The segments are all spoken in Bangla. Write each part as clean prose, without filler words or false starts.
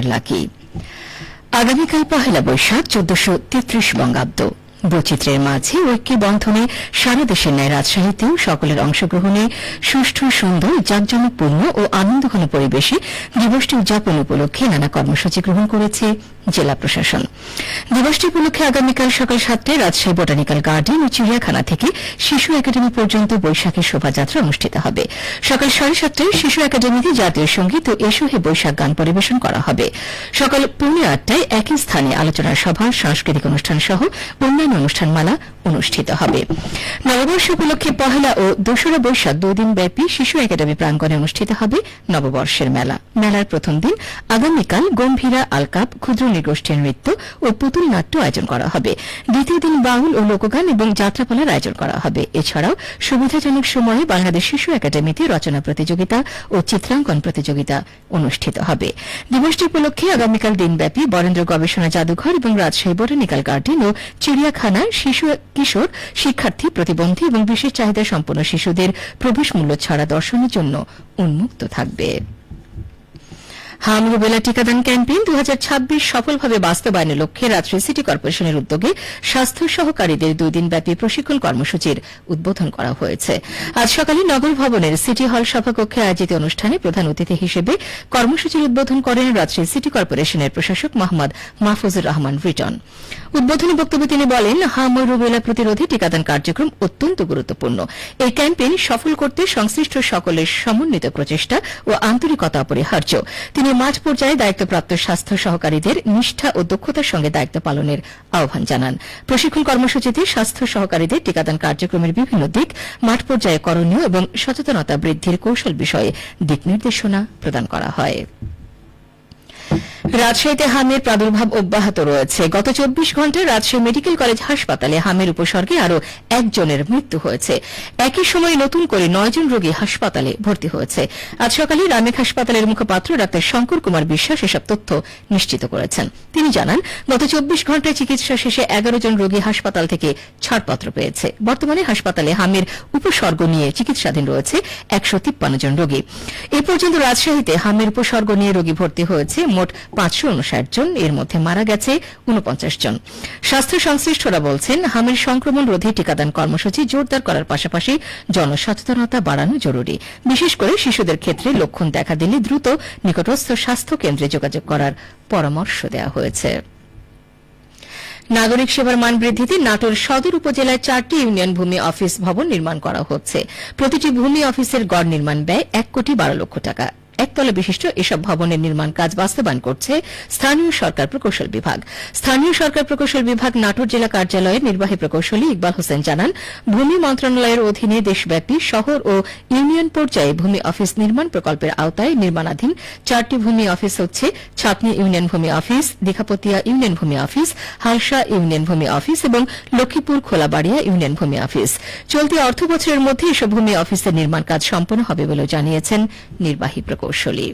Doctor lucky. আগামীকাল পহেলা বৈশাখ ১৪৩৩ বঙ্গাব্দ। বৈচিত্র্যের মাঝে ঐক্যের বন্ধনে সারা দেশের ন্যায় রাজশাহীতেও সকলের অংশগ্রহণে সুষ্ঠু, সুন্দর, জাঁকজমকপূর্ণ ও আনন্দঘন পরিবেশে দিবসটি উদযাপন উপলক্ষে নানা কর্মসূচি গ্রহণ করেছে জেলা প্রশাসন। দিবসটি উপলক্ষে আগামীকাল সকাল ৭টায় রাজশাহী বোটানিক্যাল গার্ডেন ও চিড়িয়াখানা থেকে শিশু একাডেমি পর্যন্ত বৈশাখী শোভাযাত্রা অনুষ্ঠিত হবে। সকাল ৭:৩০টায় শিশু একাডেমিতে জাতীয় সঙ্গীত ও এসো হে বৈশাখ গান পরিবেশন করা হবে। সকাল ৮:৩০টায় একই স্থানে আলোচনা সভা, সাংস্কৃতিক অনুষ্ঠান সহ অন্যান্য অনুষ্ঠানমালা অনুষ্ঠিত হবে। নববর্ষ উপলক্ষে পহেলা ও ২রা বৈশাখ ২ দিন ব্যাপী শিশু একাডেমি প্রাঙ্গণে অনুষ্ঠিত হবে নববর্ষের মেলা। মেলার প্রথম দিন আগামীকাল গম্ভীরা, আলকাপ, ক্ষুদ্র নৃগোষ্ঠীর নৃত্য ও পুতুল নাট্য আয়োজন করা হবে। দ্বিতীয় দিন বাউল ও লোকগান এবং যাত্রাপালার আয়োজন করা হবে। এছাড়াও সুবিধাজনক সময়ে বাংলাদেশ শিশু একাডেমিতে রচনা প্রতিযোগিতা ও চিত্রাঙ্কন প্রতিযোগিতা অনুষ্ঠিত হবে। দিবসটি উপলক্ষে আগামীকাল দিনব্যাপী বরেন্দ্র গবেষণা জাদুঘর এবং রাজশাহী বোটানিক্যাল গার্ডেন ও চিড়িয়াখানায় শিশু, কিশোর, শিক্ষার্থী, প্রতিবন্ধী এবং বিশেষ চাহিদা সম্পন্ন শিশুদের প্রবেশ মূল্য ছাড়া দর্শনের জন্য উন্মুক্ত থাকবে। হাম রুবেলা টিকাদান ক্যাম্পেইন ২০২৬ সফলভাবে বাস্তবায়নের লক্ষ্যে রাজশাহী সিটি কর্পোরেশনের উদ্যোগে স্বাস্থ্য সহকারীদের ২ দিন ব্যাপী প্রশিক্ষণ কর্মসূচির উদ্বোধন করা হয়েছে। আজ সকালে নগর ভবনের সিটি হল সভাকক্ষে আয়োজিত অনুষ্ঠানে প্রধান অতিথি হিসেবে কর্মসূচির উদ্বোধন করেন রাজশাহী সিটি কর্পোরেশনের প্রশাসক মোহাম্মদ মাহফুজুর রহমান রিটন। উদ্বোধনী বক্তব্যে তিনি বলেন, হাম ও রুবেলা প্রতিরোধে টিকাদান কার্যক্রম অত্যন্ত গুরুত্বপূর্ণ। এই ক্যাম্পেইন সফল করতে সংশ্লিষ্ট সকলের সমন্বিত প্রচেষ্টা ও আন্তরিকতা অপরিহার্য। তিনি মাঠ পর্যায়ে দায়িত্বপ্রাপ্ত স্বাস্থ্য সহকারীদের নিষ্ঠা ও দক্ষতার সঙ্গে দায়িত্ব পালনের আহ্বান জানান। প্রশিক্ষণ কর্মসূচিতে স্বাস্থ্য সহকারীদের টিকাদান কার্যক্রমের বিভিন্ন দিক, মাঠ পর্যায়ে করণীয় এবং সচেতনতা বৃদ্ধির কৌশল বিষয়ে দিক নির্দেশনা প্রদান করা হয়। রাজশাহীতে হামের প্রাদুর্ভাব অব্যাহত রয়েছে। গত ২৪ ঘণ্টায় রাজশাহী মেডিকেল কলেজ হাসপাতালে হামের উপসর্গে আরও একজনের মৃত্যু হয়েছে। একই সময়ে নতুন করে ৯ জন রোগী হাসপাতালে ভর্তি হয়েছে। আজ সকালে রামেক হাসপাতালের মুখপাত্র ডাক্তার শঙ্কর কুমার বিশ্বাস এসব তথ্য নিশ্চিত করেছেন। তিনি জানান, গত ২৪ ঘণ্টায় চিকিৎসা শেষে ১১ জন রোগী হাসপাতাল থেকে ছাড়পত্র পেয়েছে। বর্তমানে হাসপাতালে হামের উপসর্গ নিয়ে চিকিৎসাধীন রয়েছে ১৫৩ জন রোগী। এ পর্যন্ত রাজশাহীতে হামের উপসর্গ নিয়ে রোগী ভর্তি হয়েছে মোট ৫৫৯ জন, এর মধ্যে মারা গেছে ৪৯ জন। স্বাস্থ্য সংশ্লিষ্টরা বলছেন, হামের সংক্রমণ রোধে টিকাদান কর্মসূচি জোরদার করার পাশাপাশি জনসচেতনতা বাড়ানো জরুরি। বিশেষ করে শিশুদের ক্ষেত্রে লক্ষণ দেখা দিলে দ্রুত নিকটস্থ স্বাস্থ্য কেন্দ্রে যোগাযোগ করার পরামর্শ দেওয়া হয়েছে। নাগরিক সেবার মান বৃদ্ধিতে নাটোর সদর উপজেলায় ৪টি ইউনিয়ন ভূমি অফিস ভবন নির্মাণ করা হচ্ছে। প্রতিটি ভূমি অফিসের গড় নির্মাণ ব্যয় ১,১২,০০,০০০ টাকা। একতলা বিশিষ্ট এসব ভবনের নির্মাণ কাজ বাস্তবায়ন করছে স্থানীয় সরকার প্রকৌশল বিভাগ। স্থানীয় সরকার প্রকৌশল বিভাগ নাটোর জেলা কার্যালয়ের নির্বাহী প্রকৌশলী ইকবাল হোসেন জানান, ভূমি মন্ত্রণালয়ের অধীনে দেশব্যাপী শহর ও ইউনিয়ন পর্যায়ে ভূমি অফিস নির্মাণ প্রকল্পের আওতায় নির্মাণাধীন ৪টি ভূমি অফিস হচ্ছে ছাতনী ইউনিয়ন ভূমি অফিস, দীঘাপতিয়া ইউনিয়ন ভূমি অফিস, হালসা ইউনিয়ন ভূমি অফিস এবং লক্ষ্মীপুর খোলাবাড়িয়া ইউনিয়ন ভূমি অফিস। চলতি অর্থ বছরের মধ্যে এসব ভূমি অফিসের নির্মাণ কাজ সম্পন্ন হবে বলে জানিয়েছেন নির্বাহী প্রকৌশলী।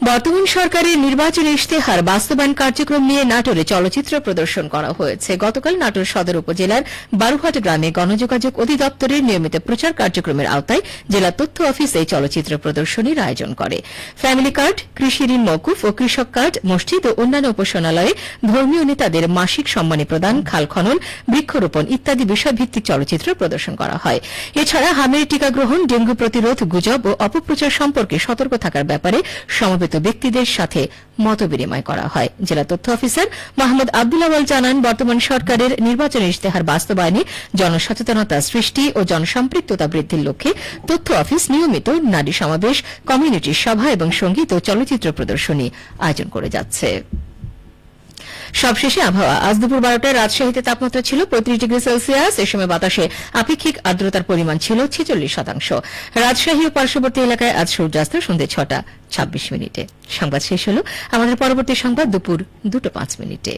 বর্তমান সরকারের নির্বাচনী ইশতেহার বাস্তবায়ন কার্যক্রম নিয়ে নাটোরে চলচ্চিত্র প্রদর্শন করা হয়েছে। গতকাল নাটোর সদর উপজেলার বারুহাট গ্রামে গণযোগাযোগ অধিদপ্তরের নিয়মিত প্রচার কার্যক্রমের আওতায় জেলা তথ্য অফিস এই চলচ্চিত্র প্রদর্শনীর আয়োজন করে। ফ্যামিলি কার্ড, কৃষি ঋণ মওকুফ ও কৃষক কার্ড, মসজিদ ও অন্যান্য উপাসনালয়ে ধর্মীয় নেতাদের মাসিক সম্মানী প্রদান, খাল খনন, বৃক্ষরোপণ ইত্যাদি বিষয়ভিত্তিক চলচ্চিত্র প্রদর্শন করা হয়। এছাড়া হামের টিকা গ্রহণ, ডেঙ্গু প্রতিরোধ, গুজব ও অপপ্রচার সম্পর্কে সতর্ক থাকার ব্যাপারে সমবেত ব্যক্তিদের সাথে মতবিনিময় করা হয়। জেলা তথ্য অফিসার মোহাম্মদ আব্দুল আওয়াল জানান, বর্তমান সরকারের নির্বাচনী ইশতেহার বাস্তবায়নে জনসচেতনতা সৃষ্টি ও জনসম্পৃক্ততা বৃদ্ধির লক্ষ্যে তথ্য অফিস নিয়মিত নারী সমাবেশ, কমিউনিটি সভা এবং সঙ্গীত ও চলচ্চিত্র প্রদর্শনী আয়োজন করে যাচ্ছে। সবশেষে আবহাওয়া। আজ দুপুর ১২টায় রাজশাহীতে তাপমাত্রা ছিল ৩৫ ডিগ্রি সেলসিয়াস। এ সময় বাতাসে আপেক্ষিক আর্দ্রতার পরিমাণ ছিল ৪৬%। রাজশাহী ও পার্শ্ববর্তী এলাকায় আজ সূর্যাস্ত সন্ধ্যে ৬টা ২৬ মিনিটে। সংবাদ শেষ হল। আমাদের পরবর্তী সংবাদ দুপুর ২টা ৫ মিনিটে।